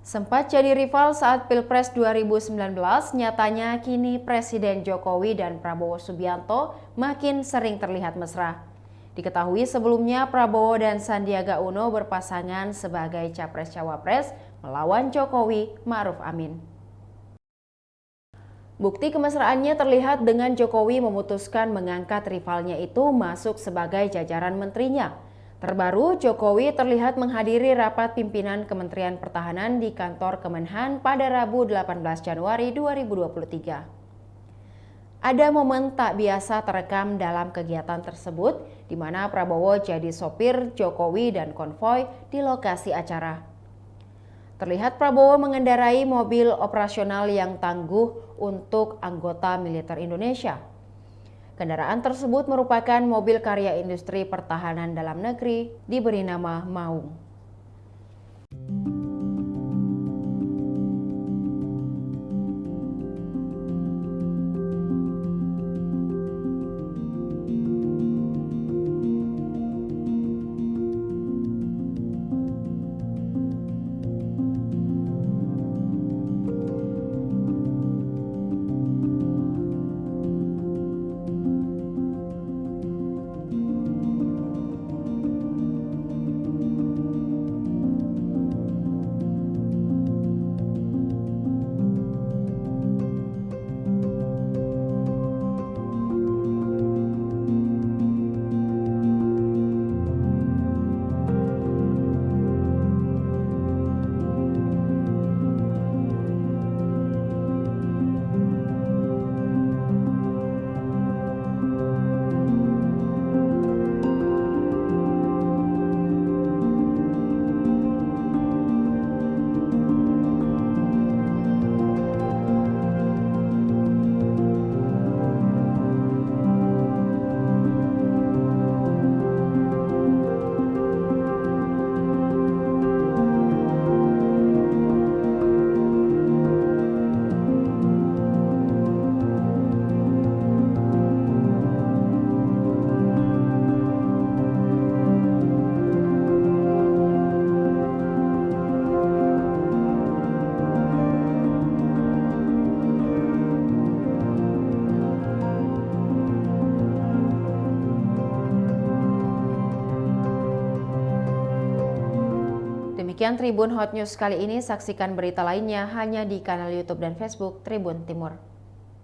Sempat jadi rival saat Pilpres 2019, nyatanya kini Presiden Jokowi dan Prabowo Subianto makin sering terlihat mesra. Diketahui sebelumnya Prabowo dan Sandiaga Uno berpasangan sebagai Capres-Cawapres melawan Jokowi Ma'ruf Amin. Bukti kemesraannya terlihat dengan Jokowi memutuskan mengangkat rivalnya itu masuk sebagai jajaran menterinya. Terbaru, Jokowi terlihat menghadiri rapat pimpinan Kementerian Pertahanan di kantor Kemenhan pada Rabu 18 Januari 2023. Ada momen tak biasa terekam dalam kegiatan tersebut, di mana Prabowo jadi sopir Jokowi dan konvoi di lokasi acara. Terlihat Prabowo mengendarai mobil operasional yang tangguh untuk anggota militer Indonesia. Kendaraan tersebut merupakan mobil karya industri pertahanan dalam negeri diberi nama Maung. Demikian Tribun Hot News kali ini, saksikan berita lainnya hanya di kanal YouTube dan Facebook Tribun Timur.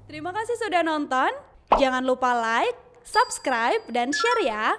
Terima kasih sudah nonton, jangan lupa like, subscribe, dan share ya!